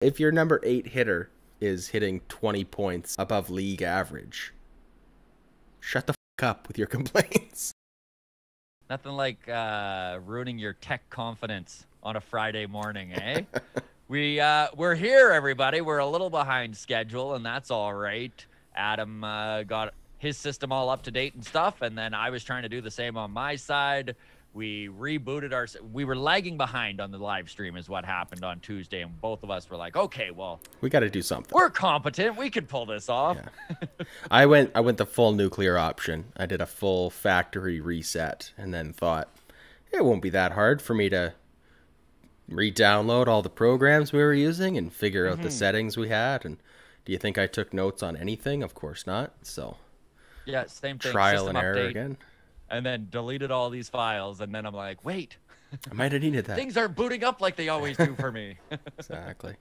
If your number 8 hitter is hitting 20 points above league average, shut the fuck up with your complaints. Nothing like ruining your tech confidence on a Friday morning, eh? We're here, everybody. We're a little behind schedule, and that's all right. Adam got his system all up to date and stuff, and then I was trying to do the same on my side. We rebooted we were lagging behind on the live stream is what happened on Tuesday, and both of us were like, okay, well, we got to do something. We're competent. We could pull this off. Yeah. I went the full nuclear option. I did a full factory reset and then thought it won't be that hard for me to re-download all the programs we were using and figure out the settings we had. And do you think I took notes on anything? Of course not. So yeah, same thing. Trial System and error update. again. And then deleted all these files, and then I'm like, wait. I might have needed that. Things aren't booting up like they always do for me. Exactly.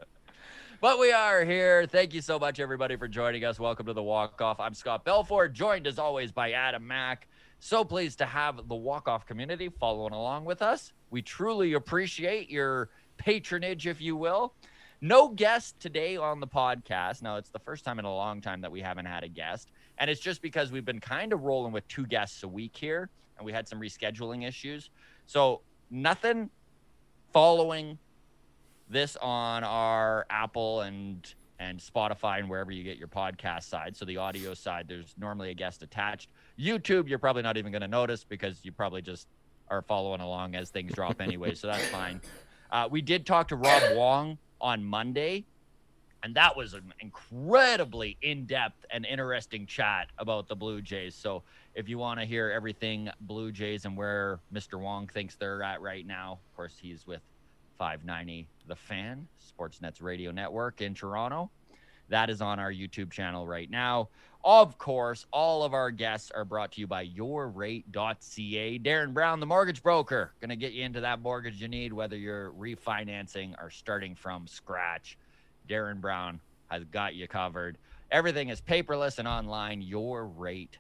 But we are here. Thank you so much, everybody, for joining us. Welcome to the Walk-Off. I'm Scott Belford, joined as always by Adam Mack. So pleased to have the Walk-Off community following along with us. We truly appreciate your patronage, if you will. No guest today on the podcast. Now, it's the first time in a long time that we haven't had a guest. And it's just because we've been kind of rolling with 2 guests a week here, and we had some rescheduling issues. So nothing following this on our Apple and Spotify and wherever you get your podcast side. So the audio side, there's normally a guest attached. YouTube, you're probably not even going to notice because you probably just are following along as things drop anyway. So that's fine. We did talk to Rob Wong on Monday. And that was an incredibly in-depth and interesting chat about the Blue Jays. So if you want to hear everything Blue Jays and where Mr. Wong thinks they're at right now, of course, he's with 590 The Fan, Sportsnet's radio network in Toronto. That is on our YouTube channel right now. Of course, all of our guests are brought to you by YourRate.ca. Darren Brown, the mortgage broker, going to get you into that mortgage you need, whether you're refinancing or starting from scratch. Darren Brown has got you covered. Everything is paperless and online, yourrate.ca.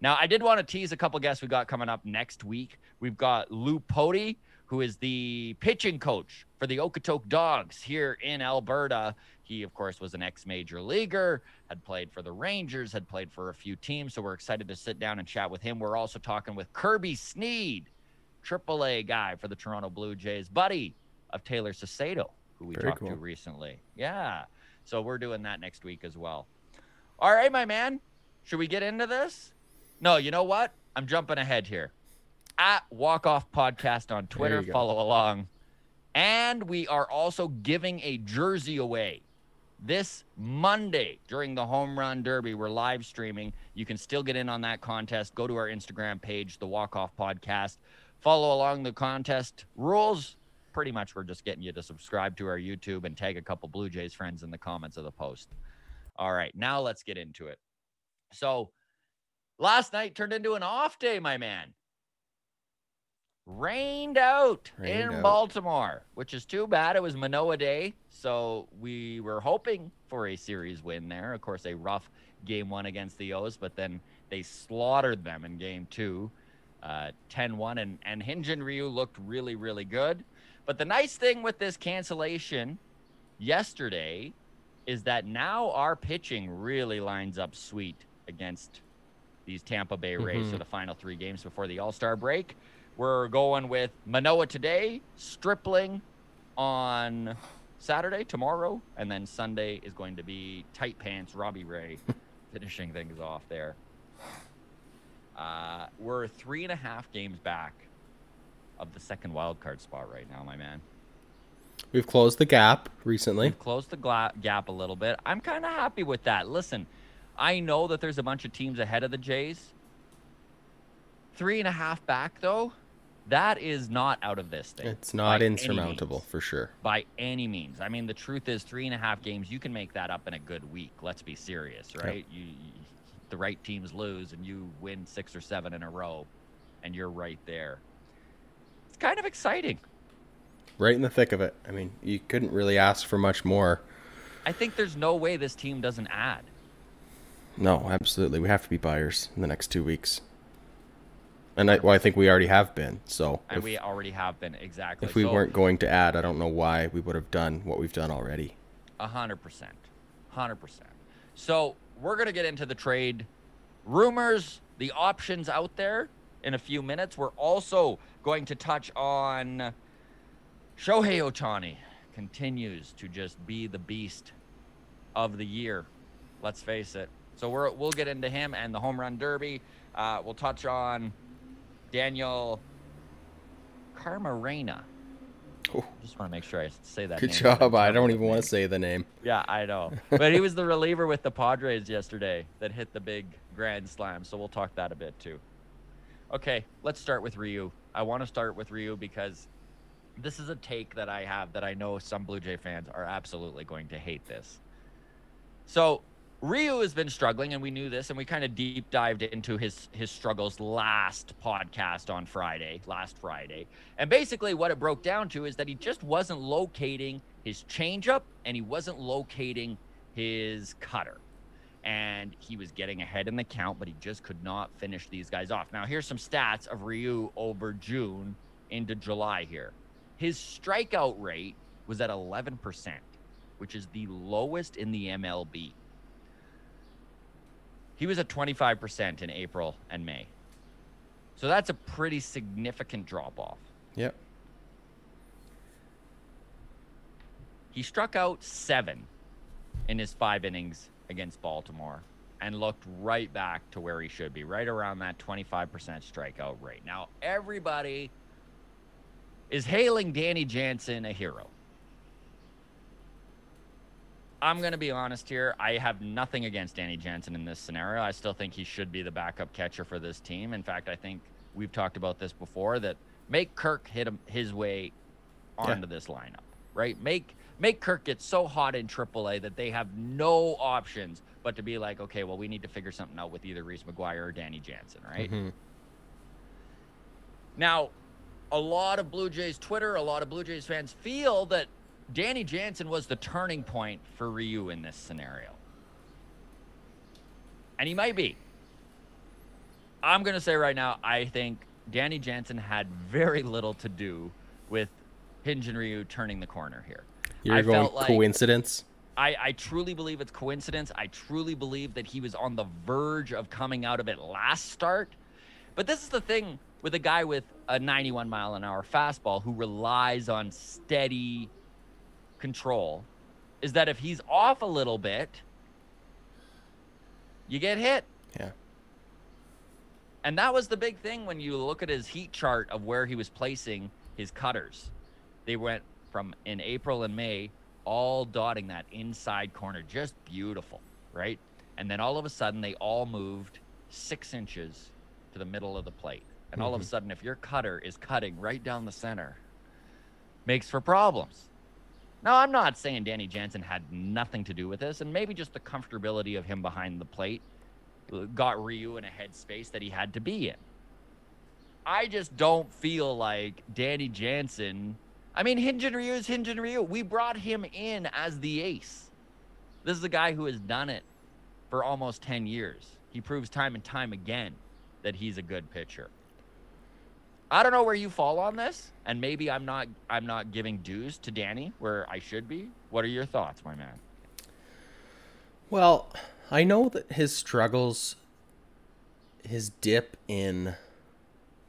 Now, I did want to tease a couple guests we got coming up next week. We've got Lou Pody, who is the pitching coach for the Okotoks Dogs here in Alberta. He, of course, was an ex-major leaguer, had played for the Rangers, had played for a few teams, so we're excited to sit down and chat with him. We're also talking with Kirby Sneed, AAA guy for the Toronto Blue Jays, buddy of Taylor Sacedo, who we talked to recently. Yeah. So we're doing that next week as well. All right, my man. Should we get into this? No, you know what? I'm jumping ahead here. At Walk Off Podcast on Twitter. Follow along. And we are also giving a jersey away this Monday during the Home Run Derby. We're live streaming. You can still get in on that contest. Go to our Instagram page, the Walk Off Podcast. Follow along the contest rules. Pretty much we're just getting you to subscribe to our YouTube and tag a couple Blue Jays friends in the comments of the post. All right, now let's get into it. So last night turned into an off day, my man. Rained out in Baltimore, which is too bad. It was Manoa Day, so we were hoping for a series win there. Of course, a rough game 1 against the O's, but then they slaughtered them in game 2, 10-1, and Hyun-Jin Ryu looked really, really good. But the nice thing with this cancellation yesterday is that now our pitching really lines up sweet against these Tampa Bay Rays for the final 3 games before the All-Star break. We're going with Manoa today, Stripling on Saturday, tomorrow, and then Sunday is going to be Tight Pants, Robbie Ray, finishing things off there. We're 3.5 games back of the second wild card spot right now, my man. We've closed the gap recently. We've closed the gap a little bit. I'm kind of happy with that. Listen, I know that there's a bunch of teams ahead of the Jays. 3.5 back, though, that is not out of this thing. It's not insurmountable, for sure. By any means. I mean, the truth is 3.5 games, you can make that up in a good week. Let's be serious, right? Yep. The right teams lose, and you win 6 or 7 in a row, and you're right there. It's kind of exciting. Right in the thick of it. I mean, you couldn't really ask for much more. I think there's no way this team doesn't add. No, absolutely. We have to be buyers in the next 2 weeks. And I think we already have been. So And we already have been, exactly. If we weren't going to add, I don't know why we would have done what we've done already. 100%. 100%. So we're going to get into the trade rumors, the options out there in a few minutes. We're also going to touch on Shohei Ohtani continues to just be the beast of the year. Let's face it. So we'll get into him and the home run derby. We'll touch on Daniel Camarena. Oh. Just want to make sure I say that. Good job. I don't even want to say the name. Yeah, I know. But he was the reliever with the Padres yesterday that hit the big grand slam. So we'll talk that a bit too. Okay, let's start with Ryu. I want to start with Ryu because this is a take that I have that I know some Blue Jay fans are absolutely going to hate this. So Ryu has been struggling, and we knew this, and we kind of deep dived into his struggles last podcast on last Friday. And basically what it broke down to is that he just wasn't locating his changeup, and he wasn't locating his cutter. And he was getting ahead in the count, but he just could not finish these guys off. Now, here's some stats of Ryu over June into July here. His strikeout rate was at 11%, which is the lowest in the MLB. He was at 25% in April and May. So that's a pretty significant drop-off. Yep. He struck out 7 in his 5 innings against Baltimore and looked right back to where he should be, right around that 25% strikeout rate. Now, everybody is hailing Danny Jansen a hero. I'm going to be honest here. I have nothing against Danny Jansen in this scenario. I still think he should be the backup catcher for this team. In fact, I think we've talked about this before, that make Kirk hit him his way onto this lineup, right? Make Kirk get so hot in AAA that they have no options but to be like, okay, well, we need to figure something out with either Reese McGuire or Danny Jansen, right? Mm-hmm. Now, a lot of Blue Jays Twitter, a lot of Blue Jays fans feel that Danny Jansen was the turning point for Ryu in this scenario. And he might be. I'm going to say right now, I think Danny Jansen had very little to do with Hyun-Jin Ryu turning the corner here. You're going coincidence? I truly believe it's coincidence. I truly believe that he was on the verge of coming out of it last start. But this is the thing with a guy with a 91-mile-an-hour fastball who relies on steady control, is that if he's off a little bit, you get hit. Yeah. And that was the big thing when you look at his heat chart of where he was placing his cutters. They went from in April and May all dotting that inside corner, just beautiful, right? And then all of a sudden they all moved 6 inches to the middle of the plate. And all of a sudden, if your cutter is cutting right down the center, makes for problems. Now, I'm not saying Danny Jansen had nothing to do with this, and maybe just the comfortability of him behind the plate got Ryu in a headspace that he had to be in. I just don't feel like Danny Jansen... I mean, Hyun-Jin Ryu is Hyun-Jin Ryu. We brought him in as the ace. This is a guy who has done it for almost 10 years. He proves time and time again that he's a good pitcher. I don't know where you fall on this, and maybe I'm not giving dues to Danny where I should be. What are your thoughts, my man? Well, I know that his struggles, his dip in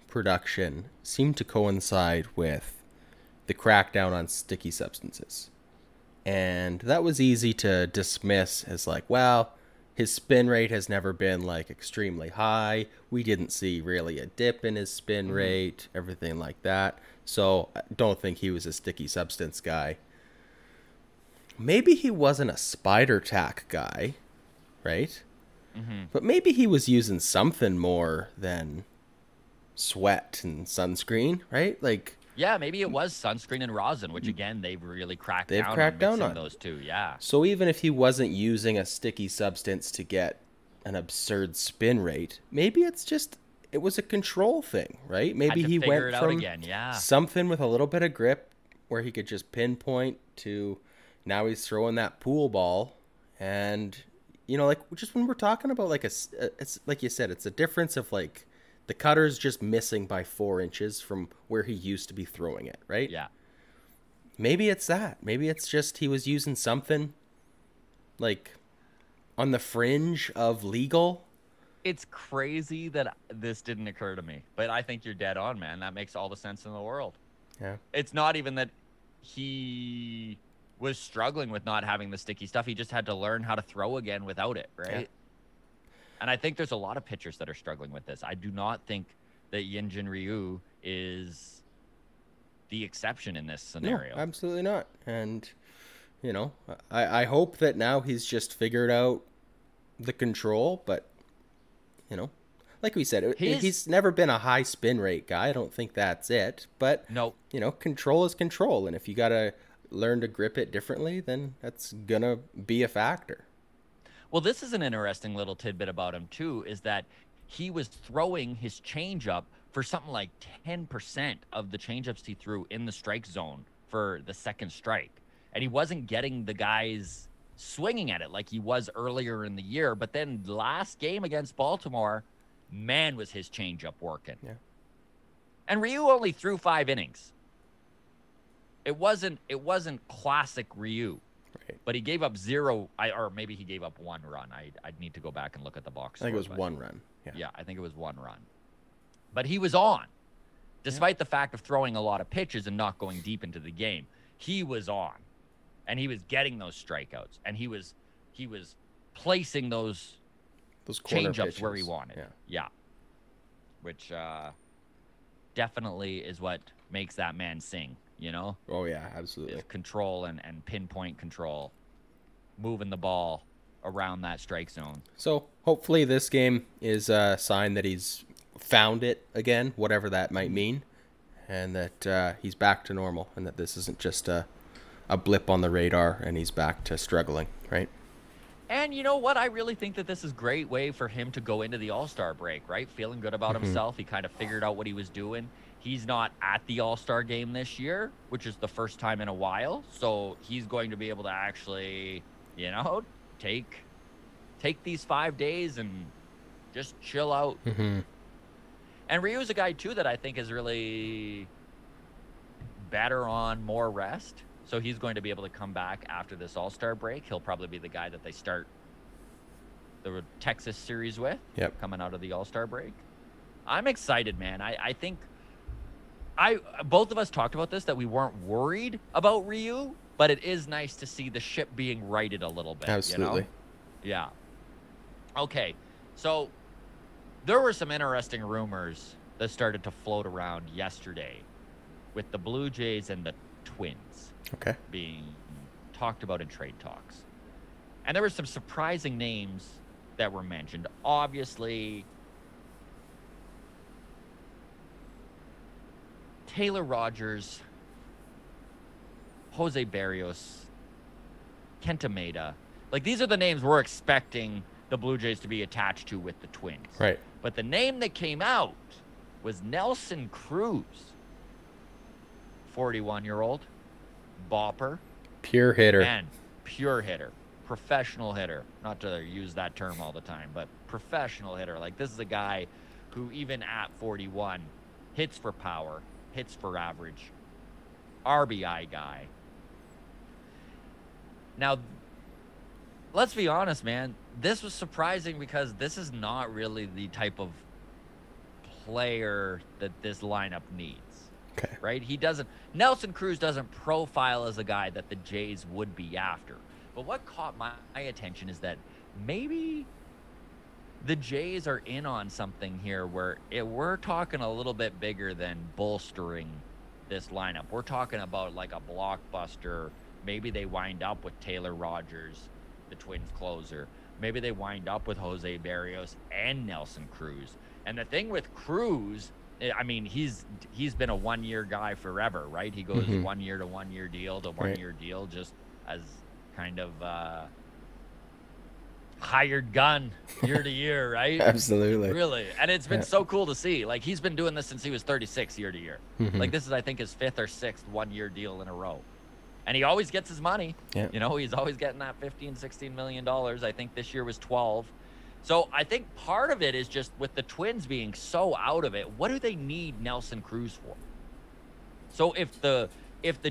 production seemed to coincide with the crackdown on sticky substances. And that was easy to dismiss as like, well, his spin rate has never been like extremely high. We didn't see really a dip in his spin rate, everything like that. So I don't think he was a sticky substance guy. Maybe he wasn't a spider tack guy, right? But maybe he was using something more than sweat and sunscreen, right? Like, yeah, maybe it was sunscreen and rosin, which again they've really cracked down on those two. Yeah. So even if he wasn't using a sticky substance to get an absurd spin rate, maybe it was a control thing, right? Maybe he went from something with a little bit of grip where he could just pinpoint to now he's throwing that pool ball. And, you know, like just when we're talking about like it's like you said, it's a difference of like The cutter's just missing by 4 inches from where he used to be throwing it, right? Yeah. Maybe it's that. Maybe it's just he was using something like on the fringe of legal. It's crazy that this didn't occur to me, but I think you're dead on, man. That makes all the sense in the world. Yeah. It's not even that he was struggling with not having the sticky stuff. He just had to learn how to throw again without it, right? Yeah. And I think there's a lot of pitchers that are struggling with this. I do not think that Yinjin Ryu is the exception in this scenario. No, absolutely not. And, you know, I hope that now he's just figured out the control, but, you know, like we said, he's never been a high spin rate guy. I don't think that's it. But, no, you know, control is control. And if you got to learn to grip it differently, then that's going to be a factor. Well, this is an interesting little tidbit about him, too, is that he was throwing his changeup for something like 10% of the changeups he threw in the strike zone for the second strike. And he wasn't getting the guys swinging at it like he was earlier in the year. But then last game against Baltimore, man, was his changeup working. Yeah. And Ryu only threw 5 innings. It wasn't classic Ryu. Right. But he gave up 0, or maybe he gave up 1 run. I'd need to go back and look at the box. I think it was 1 run. Yeah, I think it was 1 run. But he was on, despite the fact of throwing a lot of pitches and not going deep into the game. He was on, and he was getting those strikeouts, and he was placing those changeups where he wanted. Yeah. Which definitely is what makes that man sing. You know? Oh, yeah, absolutely. Control and pinpoint control, moving the ball around that strike zone. So hopefully this game is a sign that he's found it again, whatever that might mean, and that he's back to normal, and that this isn't just a blip on the radar and he's back to struggling, right? And you know what? I really think that this is a great way for him to go into the All-Star break, right? Feeling good about himself. He kind of figured out what he was doing. He's not at the All-Star game this year, which is the first time in a while. So he's going to be able to actually, you know, take these 5 days and just chill out. Mm-hmm. And Ryu's a guy, too, that I think is really better on more rest. So he's going to be able to come back after this All-Star break. He'll probably be the guy that they start the Texas series with, coming out of the All-Star break. I'm excited, man. I think both of us talked about this, that we weren't worried about Ryu, but it is nice to see the ship being righted a little bit. Absolutely. You know? Yeah. Okay. So there were some interesting rumors that started to float around yesterday with the Blue Jays and the Twins being talked about in trade talks. And there were some surprising names that were mentioned. Obviously, Taylor Rogers, Jose Barrios, Kenta Maeda. Like, these are the names we're expecting the Blue Jays to be attached to with the Twins. Right. But the name that came out was Nelson Cruz. 41-year-old, bopper. Pure hitter. And pure hitter. Professional hitter. Not to use that term all the time, but professional hitter. Like, this is a guy who, even at 41, hits for power, hits for average, RBI guy. Now, let's be honest, man. This was surprising because this is not really the type of player that this lineup needs. Okay. Right? Nelson Cruz doesn't profile as a guy that the Jays would be after. But what caught my attention is that maybe the Jays are in on something here where we're talking a little bit bigger than bolstering this lineup. We're talking about like a blockbuster. Maybe they wind up with Taylor Rogers, the Twins closer. Maybe they wind up with Jose Barrios and Nelson Cruz. And the thing with Cruz, I mean, he's been a 1-year guy forever, right? He goes 1 year to 1 year deal to 1 year deal, just as kind of hired gun year to year, right? Absolutely. Really. And it's been so cool to see. Like, he's been doing this since he was 36 year to year. Like, this is, I think, his 5th or 6th 1 year deal in a row. And he always gets his money. Yeah. You know, he's always getting that $15, $16 million. I think this year was 12. So I think part of it is just with the Twins being so out of it, what do they need Nelson Cruz for? So if the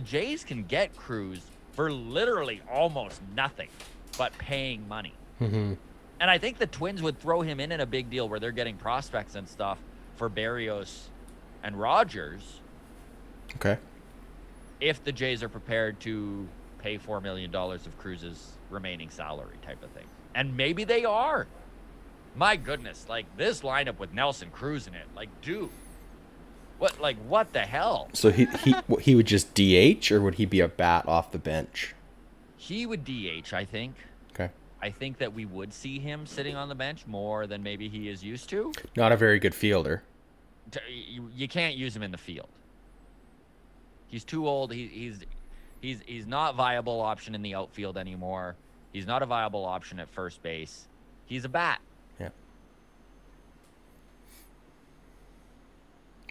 Jays can get Cruz for literally almost nothing but paying money, and I think the Twins would throw him in a big deal where they're getting prospects and stuff for Berrios and Rogers. Okay. If the Jays are prepared to pay $4 million of Cruz's remaining salary type of thing. And maybe they are. My goodness, like this lineup with Nelson Cruz in it, like, dude, what the hell? So he would just DH, or would he be a bat off the bench? He would DH, I think. Okay. I think that we would see him sitting on the bench more than maybe he is used to. Not a very good fielder. You can't use him in the field. He's too old. He's not a viable option in the outfield anymore. He's not a viable option at first base. He's a bat. Yeah.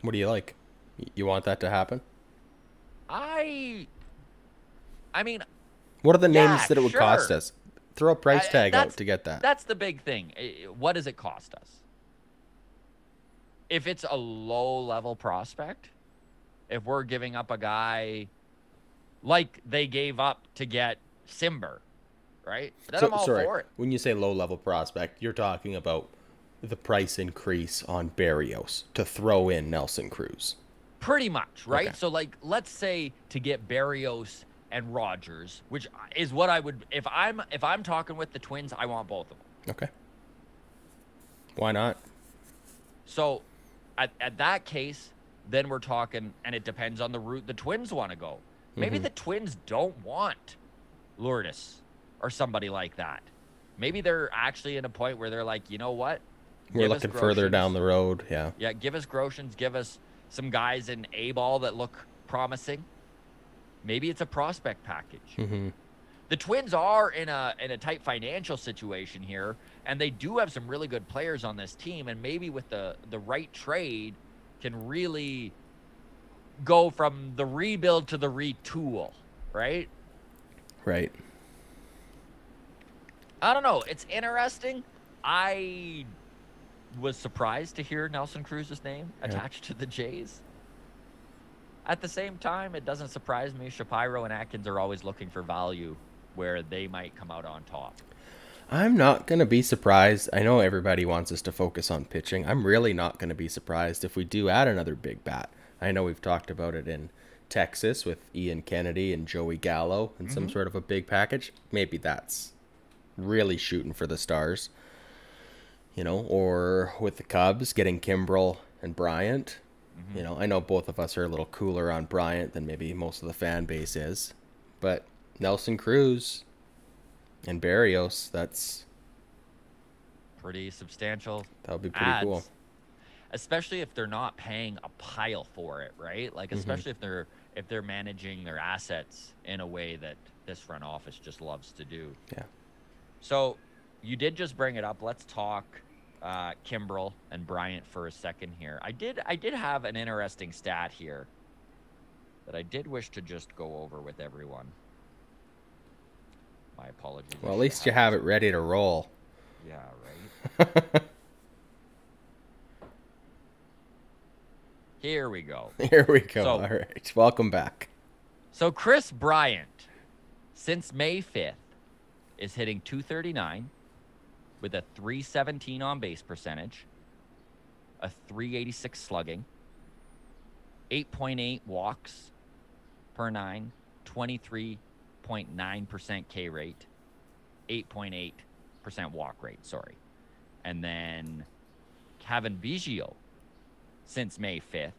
What do you like? You want that to happen? I mean, what are the names that it would sure. cost us? Throw a price tag out to get that. That's the big thing. What does it cost us? If it's a low-level prospect, if we're giving up a guy like they gave up to get Simber, right? Then I'm all for it. When you say low-level prospect, you're talking about the price increase on Berrios to throw in Nelson Cruz. Pretty much, right? Okay. So, like, let's say to get Berrios and Rogers, which is what I would if I'm talking with the Twins, I want both of them. Okay. Why not? So, at that case, then we're talking, and it depends on the route the Twins want to go. Maybe the Twins don't want Lourdes or somebody like that. Maybe they're actually in a point where they're like, you know what? We're looking further down the road. Yeah. Yeah, give us Groshans, give us some guys in A-ball that look promising. Maybe it's a prospect package. The Twins are in a tight financial situation here, and they do have some really good players on this team, and maybe with the right trade can really go from the rebuild to the retool, right? Right. I don't know. It's interesting. I was surprised to hear Nelson Cruz's name attached to the Jays. At the same time, it doesn't surprise me. Shapiro and Atkins are always looking for value where they might come out on top. I'm not going to be surprised. I know everybody wants us to focus on pitching. I'm really not going to be surprised if we do add another big bat. I know we've talked about it in Texas with Ian Kennedy and Joey Gallo and some sort of a big package. Maybe that's really shooting for the stars. You know, or with the Cubs, getting Kimbrel and Bryant. You know, I know both of us are a little cooler on Bryant than maybe most of the fan base is. But Nelson Cruz and Berrios, that's pretty substantial. That would be pretty cool. Especially if they're not paying a pile for it, right? Like, especially if they're managing their assets in a way that this front office just loves to do. Yeah. So you did just bring it up. Let's talk Kimbrel and Bryant for a second here. I did have an interesting stat here that I did wish to just go over with everyone. My apologies. Well, at least you have it ready to roll. Yeah, right. Here we go. Here we go. All right. Welcome back. So Chris Bryant, since May 5th, is hitting .239 with a .317 on base percentage, a .386 slugging, 8.8 walks per nine, 23.9% K rate, 8.8% walk rate, sorry. And then Kevin Biggio, since May 5th,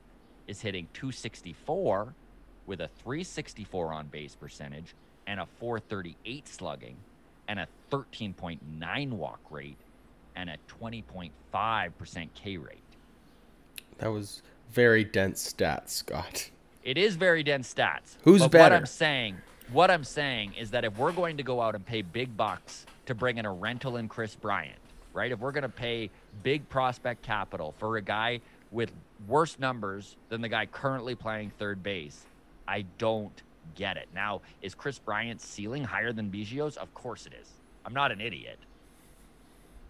is hitting .264 with a .364 on base percentage and a .438 slugging and a 13.9 walk rate and a 20.5% K rate. That was very dense stats, Scott. It is very dense stats. Who's but better? What I'm saying is that if we're going to go out and pay big bucks to bring in a rental in Chris Bryant, right? If we're going to pay big prospect capital for a guy with worse numbers than the guy currently playing third base, I don't get it. Now, is Chris Bryant's ceiling higher than Biggio's? Of course it is. I'm not an idiot.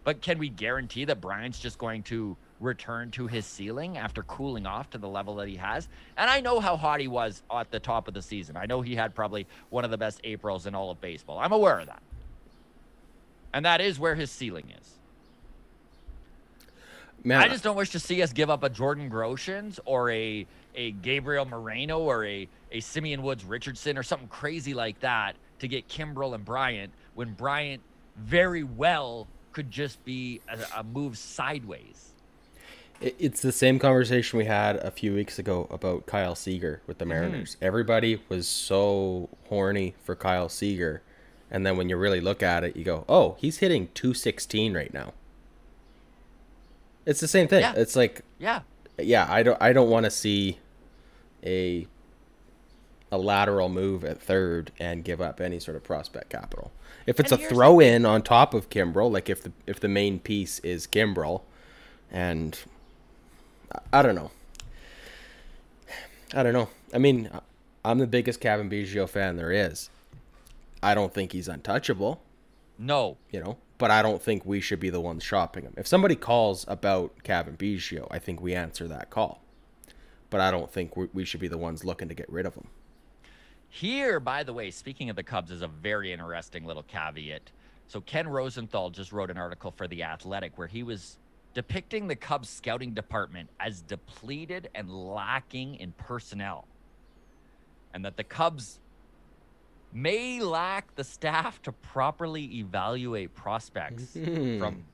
But can we guarantee that Bryant's just going to return to his ceiling after cooling off to the level that he has? And I know how hot he was at the top of the season. I know he had probably one of the best Aprils in all of baseball. I'm aware of that. And that is where his ceiling is. Man, I just don't wish to see us give up a Jordan Groshans or a Gabriel Moreno or a Simeon Woods Richardson or something crazy like that to get Kimbrel and Bryant, when Bryant very well could just be a move sideways. It's the same conversation we had a few weeks ago about Kyle Seager with the Mariners. Everybody was so horny for Kyle Seager, and then when you really look at it, you go, oh, he's hitting .216 right now. It's the same thing. Yeah. It's like, yeah, I don't want to see a lateral move at third and give up any sort of prospect capital. If it's a throw in on top of Kimbrel, like if the main piece is Kimbrel, and I don't know. I mean, I'm the biggest Kevin Biggio fan there is. I don't think he's untouchable. No. But I don't think we should be the ones shopping him. If somebody calls about Kevin Biggio, I think we answer that call. But I don't think we should be the ones looking to get rid of him. Here, by the way, speaking of the Cubs, is a very interesting little caveat. So Ken Rosenthal just wrote an article for The Athletic where he was depicting the Cubs scouting department as depleted and lacking in personnel. And that the Cubs may lack the staff to properly evaluate prospects from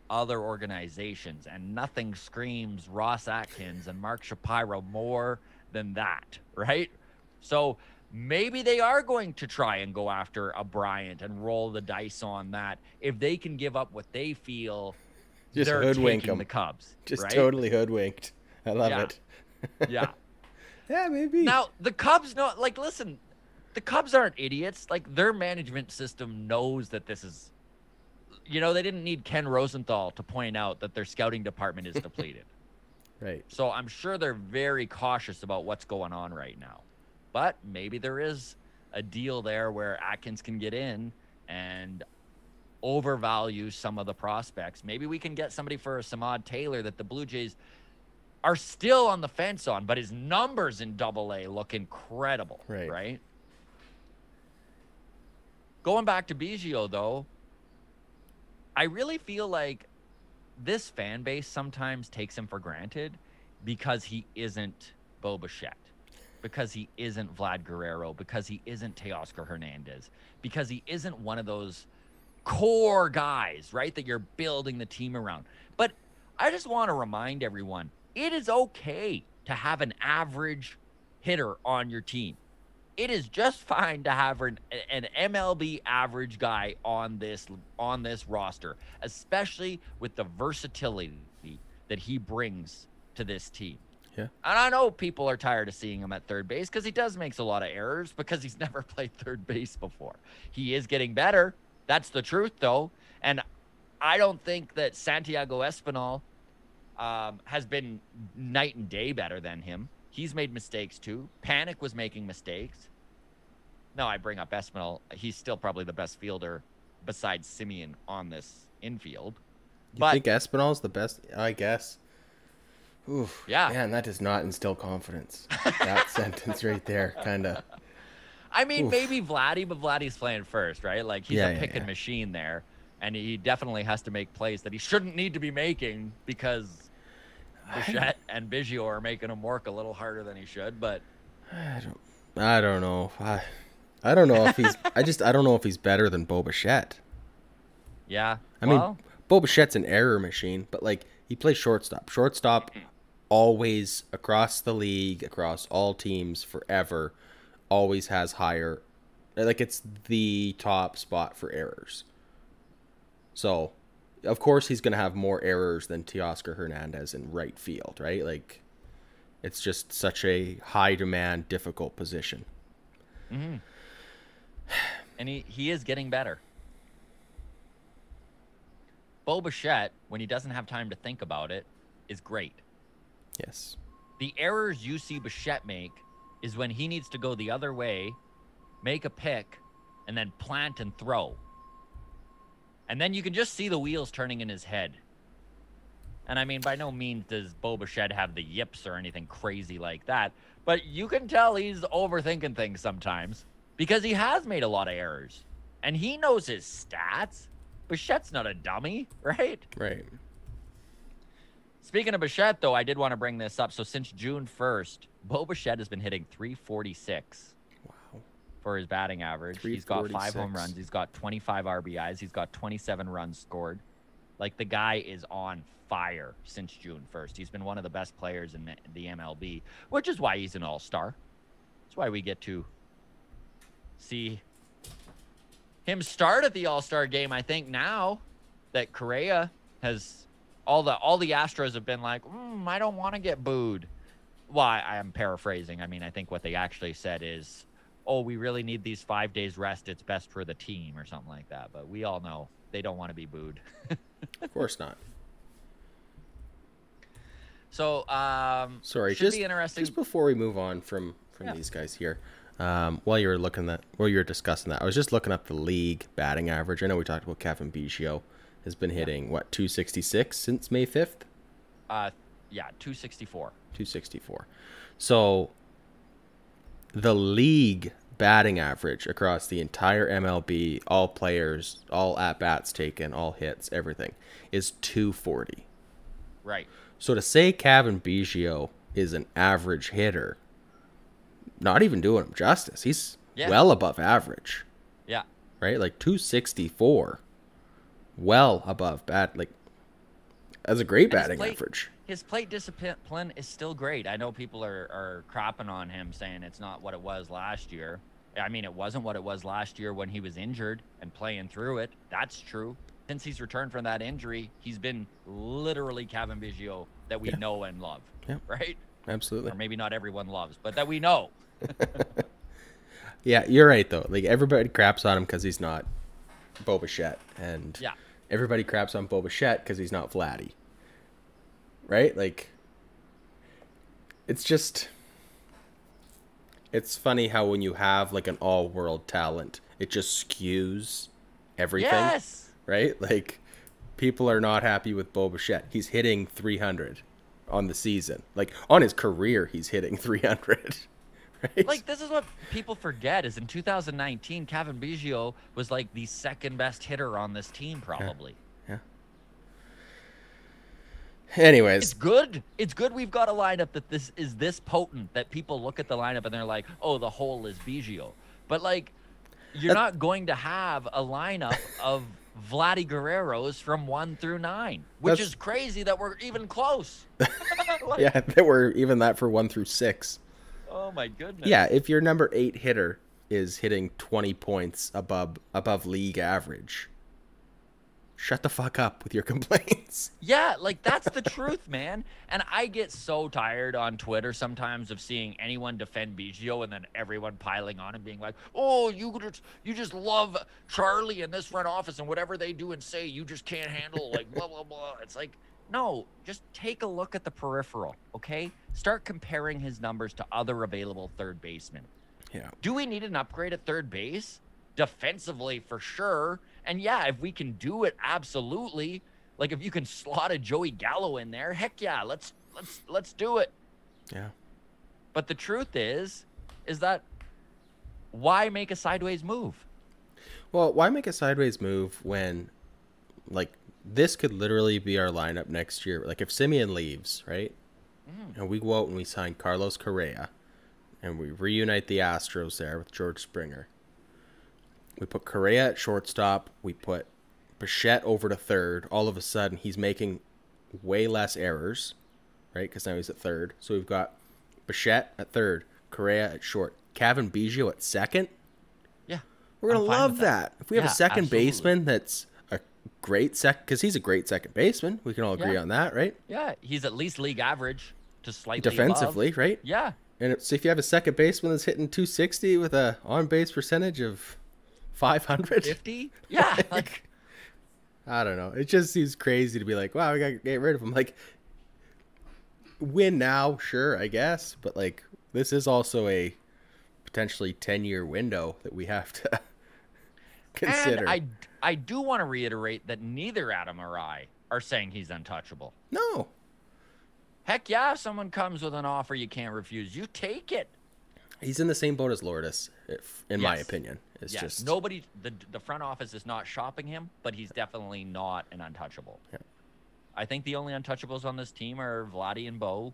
other organizations. And nothing screams Ross Atkins and Mark Shapiro more than that, right? So maybe they are going to try and go after a Bryant and roll the dice on that if they can give up what they feel just they're hoodwink taking them. The Cubs. Just right? Totally hoodwinked. I love it. Yeah. Yeah, maybe. Now, the Cubs know, like, listen, the Cubs aren't idiots. Like, their management system knows that this is, they didn't need Ken Rosenthal to point out that their scouting department is depleted. Right. So I'm sure they're very cautious about what's going on right now. But maybe there is a deal there where Atkins can get in and overvalue some of the prospects. Maybe we can get somebody for a Samad Taylor that the Blue Jays are still on the fence on, but his numbers in AA look incredible, right? Going back to Biggio, though, I really feel like this fan base sometimes takes him for granted because he isn't Bo Bichette, because he isn't Vlad Guerrero, because he isn't Teoscar Hernandez, because he isn't one of those core guys, right, that you're building the team around. But I just want to remind everyone, it is okay to have an average hitter on your team. It is just fine to have an MLB average guy on this roster, especially with the versatility that he brings to this team. Yeah. And I know people are tired of seeing him at third base because he does makes a lot of errors because he's never played third base before. He is getting better. That's the truth, though. And I don't think that Santiago Espinal has been night and day better than him. He's made mistakes, too. Panic was making mistakes. No, I bring up Espinal. He's still probably the best fielder besides Simeon on this infield. You think Espinal's the best? I guess. Oof. Yeah. Man, that does not instill confidence. That sentence right there, kind of. I mean, maybe Vladdy, but Vladdy's playing first, right? Like, he's a picking machine there. And he definitely has to make plays that he shouldn't need to be making because Bichette and Biggio are making him work a little harder than he should. But I don't know. I don't know if he's. I don't know if he's better than Bo Bichette. Yeah. I mean, Bo Bichette's an error machine, but like he plays shortstop. Shortstop always across the league, across all teams, forever, always has higher. Like it's the top spot for errors. So, of course, he's going to have more errors than Teoscar Hernandez in right field, right? Like, it's just such a high-demand, difficult position. Mm-hmm. And he is getting better. Bo Bichette, when he doesn't have time to think about it, is great. Yes. The errors you see Bichette make is when he needs to go the other way, make a pick, and then plant and throw. And then you can just see the wheels turning in his head. And I mean, by no means does Bichette have the yips or anything crazy like that. But you can tell he's overthinking things sometimes because he has made a lot of errors. And he knows his stats. Bichette's not a dummy, right? Right. Speaking of Bichette, though, I did want to bring this up. So since June 1st, Bichette has been hitting 346. Wow. For his batting average. He's got 5 home runs. He's got 25 RBIs. He's got 27 runs scored. Like, the guy is on fire since June 1st. He's been one of the best players in the MLB, which is why he's an all-star. That's why we get to see him start at the all-star game. I think now that Correa has all the Astros have been like, I don't want to get booed. Well, I am paraphrasing. I mean, I think what they actually said is, oh, we really need these 5 days rest. It's best for the team or something like that. But we all know they don't want to be booed. Of course not. So, sorry, should be interesting. Just before we move on from these guys here, while you were discussing that, I was just looking up the league batting average. I know we talked about Kevin Biggio has been hitting 266 since May 5th. 264. 264. So the league batting average across the entire MLB, all players, all at-bats taken, all hits, everything, is 240. Right. So to say Kevin Biggio is an average hitter, not even doing him justice. He's well above average. Yeah. Right? Like 264. Well above bat. Like, that's a great batting average. His plate discipline is still great. I know people are crapping on him, saying it's not what it was last year. I mean, it wasn't what it was last year when he was injured and playing through it. That's true. Since he's returned from that injury, he's been literally Kevin Biggio that we know and love. Yeah. Right? Absolutely. Or maybe not everyone loves, but that we know. Yeah, you're right, though. Like, everybody craps on him because he's not Bichette. And everybody craps on Bichette because he's not Vladdy. Right? Like, it's just, it's funny how when you have like an all-world talent, it just skews everything. Yes. Right? Like, people are not happy with Bichette. He's hitting 300 on the season. Like, on his career, he's hitting 300. Right? Like, this is what people forget is in 2019, Kevin Biggio was like the second best hitter on this team, probably. Yeah. Anyways, it's good. It's good we've got a lineup that this is this potent that people look at the lineup and they're like, oh, the whole is Biggio. But like, you're not going to have a lineup of Vladdy Guerreros from 1 through 9, which is crazy that we're even close. Yeah, that we're even that for 1 through 6. Oh my goodness. Yeah, if your number 8 hitter is hitting 20 points above league average, shut the fuck up with your complaints. Yeah, like, that's the truth, man. And I get so tired on Twitter sometimes of seeing anyone defend Biggio and then everyone piling on and being like, oh, you just love Charlie in this front office and whatever they do and say you just can't handle, like, blah, blah, blah. It's like, no, just take a look at the peripheral, okay? Start comparing his numbers to other available third basemen. Yeah. Do we need an upgrade at third base? Defensively, for sure. And yeah, if we can do it, absolutely. Like, if you can slot a Joey Gallo in there, heck yeah, let's do it. Yeah. But the truth is that why make a sideways move? Well, why make a sideways move when, like, this could literally be our lineup next year. Like, if Simeon leaves, right? And we go out and we sign Carlos Correa and we reunite the Astros there with George Springer. We put Correa at shortstop. We put Bichette over to third. All of a sudden, he's making way less errors, right? Because now he's at third. So we've got Bichette at third, Correa at short, Kevin Biggio at second. Yeah. We're going to love that. If we have a second baseman that's a great because he's a great second baseman. We can all agree on that, right? Yeah. He's at least league average to slightly defensively, above. Right? Yeah. And so if you have a second baseman that's hitting 260 with a on-base percentage of 500, 50, yeah. Like, I don't know. It just seems crazy to be like, wow, we got to get rid of him. Like, win now, sure, I guess. But, like, this is also a potentially 10-year window that we have to consider. And I do want to reiterate that neither Adam or I are saying he's untouchable. No. Heck yeah, if someone comes with an offer you can't refuse, you take it. He's in the same boat as Lourdes, in my opinion. It's just nobody. The front office is not shopping him, but he's definitely not an untouchable. Yeah. I think the only untouchables on this team are Vladdy and Bo.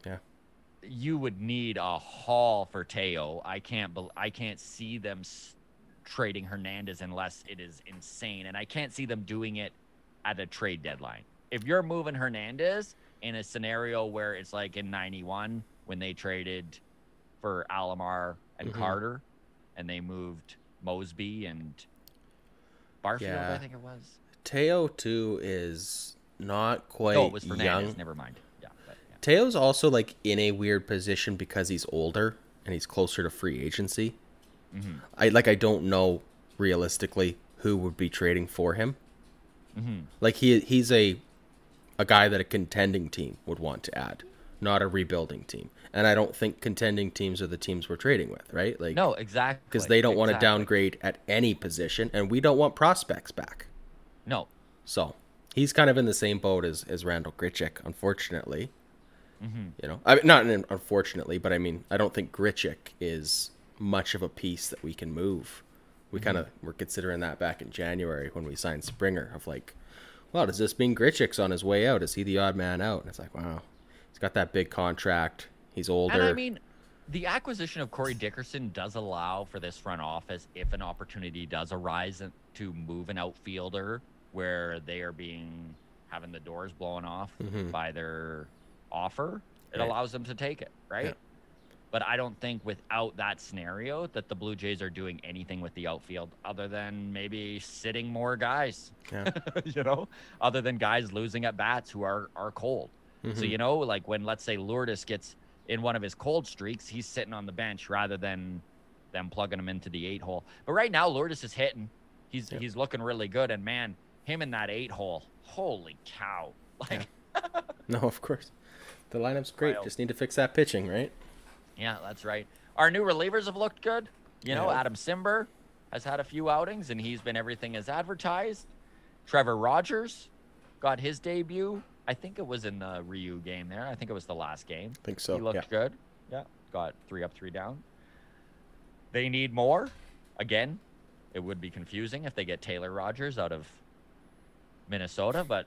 Yeah. You would need a haul for Teo. I can't see them trading Hernandez unless it is insane, and I can't see them doing it at a trade deadline. If you're moving Hernandez in a scenario where it's like in '91 when they traded for Alomar and Carter, and they moved Mosby and Barfield, I think it was. Teo too is not quite No, it was Fernandez. young. Never mind. Yeah. Teo's also like in a weird position because he's older and he's closer to free agency. I don't know realistically who would be trading for him. Like he's a guy that a contending team would want to add, not a rebuilding team. And I don't think contending teams are the teams we're trading with, right? Like no, exactly. Because they don't want to downgrade at any position, and we don't want prospects back. No. So he's kind of in the same boat as Randall Grichuk, unfortunately. You know, I mean, not unfortunately, but I mean, I don't think Grichuk is much of a piece that we can move. We kind of were considering that back in January when we signed Springer of like, well, does this mean Grichuk's on his way out? Is he the odd man out? And it's like, wow, he's got that big contract. He's older. And I mean, the acquisition of Corey Dickerson does allow for this front office, if an opportunity does arise, to move an outfielder where they are having the doors blown off by their offer. It allows them to take it, right? Yeah. But I don't think without that scenario that the Blue Jays are doing anything with the outfield other than maybe sitting more guys, you know, other than guys losing at bats who are cold. So, you know, like when, let's say, Lourdes gets in one of his cold streaks, he's sitting on the bench rather than them plugging him into the 8-hole. But right now, Lourdes is hitting. He's looking really good. And, man, him in that 8-hole, holy cow. Like, no, of course. The lineup's great. Wild. Just need to fix that pitching, right? Yeah, that's right. Our new relievers have looked good. You know, Adam Simber has had a few outings, and he's been everything as advertised. Trevor Rogers got his debut. I think it was in the Ryu game there. I think it was the last game. I think so. He looked good. Yeah, got 3 up, 3 down. They need more. Again, it would be confusing if they get Taylor Rogers out of Minnesota, but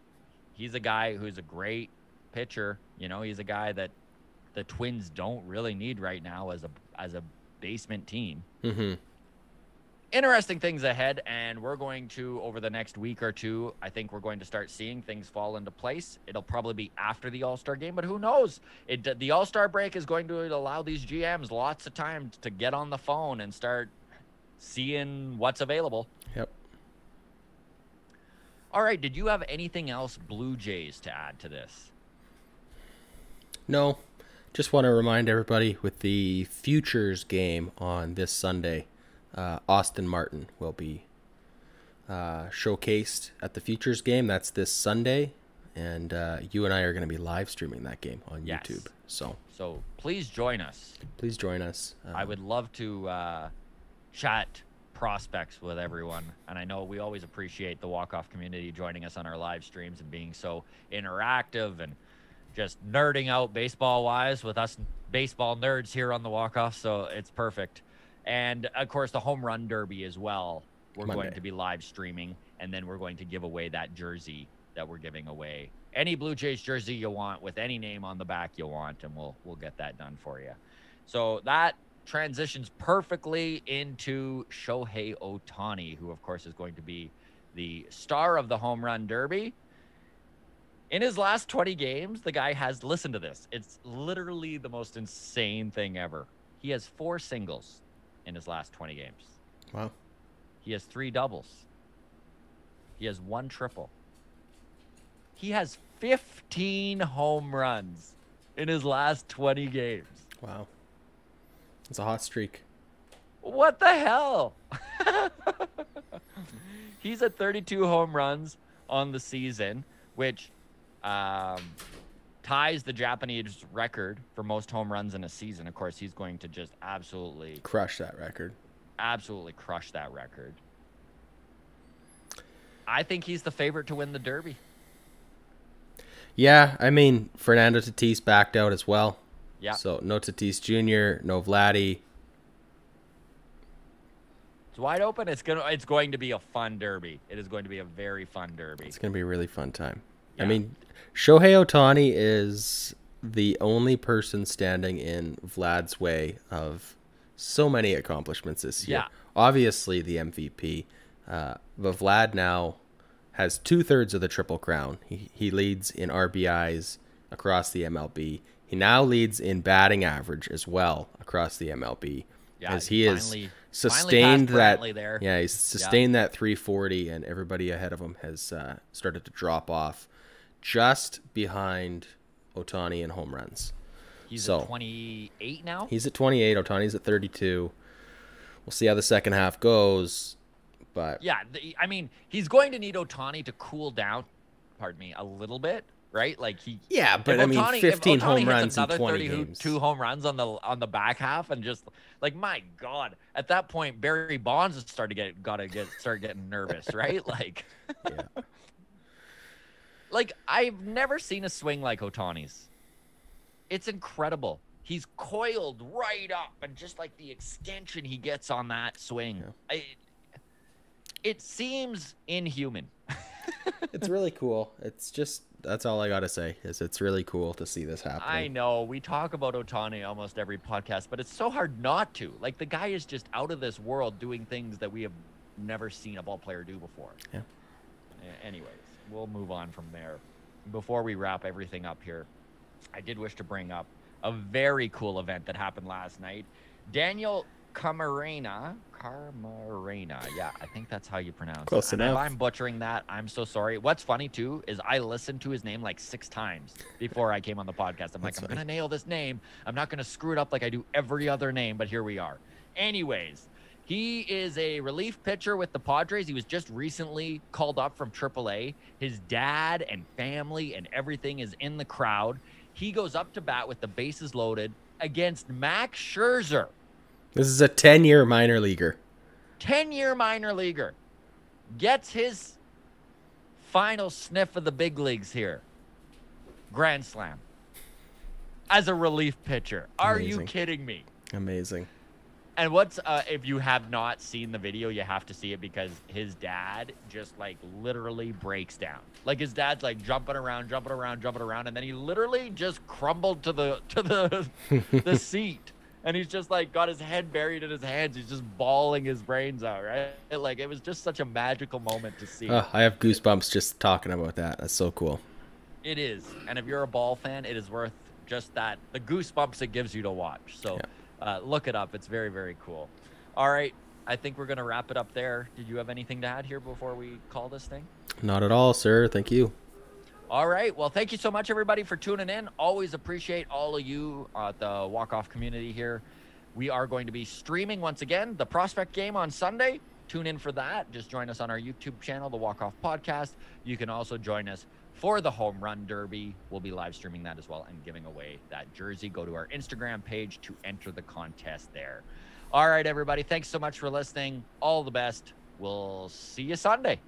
he's a guy who's a great pitcher. You know, he's a guy that the Twins don't really need right now as a basement team. Interesting things ahead, and we're going to, over the next week or two, I think we're going to start seeing things fall into place. It'll probably be after the All-Star game, but who knows? The All-Star break is going to allow these GMs lots of time to get on the phone and start seeing what's available. Yep. All right, did you have anything else Blue Jays to add to this? No. Just want to remind everybody with the Futures game on this Sunday, Austin Martin will be showcased at the Futures game. That's this Sunday, and you and I are going to be live streaming that game on YouTube. So please join us. Please join us. I would love to chat prospects with everyone, and I know we always appreciate the walk-off community joining us on our live streams and being so interactive and just nerding out baseball-wise with us baseball nerds here on the walk-off, so it's perfect. And, of course, the Home Run Derby as well. We're going to be live streaming, and then we're going to give away that jersey that we're giving away. Any Blue Jays jersey you want with any name on the back you want, and we'll get that done for you. So that transitions perfectly into Shohei Ohtani, who, of course, is going to be the star of the Home Run Derby. In his last 20 games, the guy has, listen to this, it's literally the most insane thing ever. He has 4 singles in his last 20 games. Wow. He has 3 doubles. He has 1 triple. He has 15 home runs in his last 20 games. Wow. It's a hot streak. What the hell? He's at 32 home runs on the season, which ties the Japanese record for most home runs in a season. Of course, he's going to just absolutely crush that record. absolutely crushed that record. I think he's the favorite to win the Derby. Yeah, I mean, Fernando Tatis backed out as well. Yeah. So no Tatis Jr., no Vladdy. It's wide open. It's going to be a fun Derby. It is going to be a very fun Derby. It's going to be a really fun time. Yeah. I mean, Shohei Ohtani is the only person standing in Vlad's way of so many accomplishments this year. Yeah. Obviously, the MVP. But Vlad now has 2/3 of the Triple Crown. He leads in RBIs across the MLB. He now leads in batting average as well across the MLB. Yeah, as he has sustained sustained that. there. Yeah, he's sustained that 340, and everybody ahead of him has started to drop off, just behind Ohtani in home runs. He's at 28 now. He's at 28. Ohtani's at 32. We'll see how the second half goes, but yeah, I mean, he's going to need Ohtani to cool down. Pardon me, a little bit. Right, like yeah, but I mean, 15 home runs in 20 games. 2 home runs on the back half, and just like, my God, at that point, Barry Bonds has start getting nervous, right? Like, yeah. Like, I've never seen a swing like Ohtani's. It's incredible. He's coiled right up, and just like the extension he gets on that swing, it seems inhuman. It's really cool. It's just, that's all I gotta say, is it's really cool to see this happen. I know we talk about Ohtani almost every podcast, but it's so hard not to. Like, the guy is just out of this world doing things that we have never seen a ball player do before. Yeah. Anyways, we'll move on from there. Before we wrap everything up here, I did wish to bring up a very cool event that happened last night. Daniel Camarena, yeah, I think that's how you pronounce Close it. enough. If I'm butchering that, I'm so sorry. What's funny too is I listened to his name like 6 times before I came on the podcast. I'm like, I'm gonna nail this name. I'm not gonna screw it up like I do every other name, but here we are. Anyways, he is a relief pitcher with the Padres. He was just recently called up from AAA. His dad and family and everything is in the crowd. He goes up to bat with the bases loaded against Max Scherzer. This is a 10-year minor leaguer. 10-year minor leaguer. Gets his final sniff of the big leagues here. Grand slam. As a relief pitcher. Are Amazing. You kidding me? Amazing. And what's, if you have not seen the video, you have to see it, because his dad just like literally breaks down. Like, his dad's like jumping around, and then he literally just crumbled to the seat. And he's just like got his head buried in his hands. He's just bawling his brains out, right? Like, it was just such a magical moment to see. I have goosebumps just talking about that. That's so cool. It is. And if you're a ball fan, it is worth just that, the goosebumps it gives you to watch. So look it up. It's very, very cool. All right. I think we're going to wrap it up there. Did you have anything to add here before we call this thing? Not at all, sir. Thank you. All right. Well, thank you so much, everybody, for tuning in. Always appreciate all of you at the walk-off community here. We are going to be streaming once again the prospect game on Sunday. Tune in for that. Just join us on our YouTube channel, the Walk-Off Podcast. You can also join us for the Home Run Derby. We'll be live streaming that as well and giving away that jersey. Go to our Instagram page to enter the contest there. All right, everybody. Thanks so much for listening. All the best. We'll see you Sunday.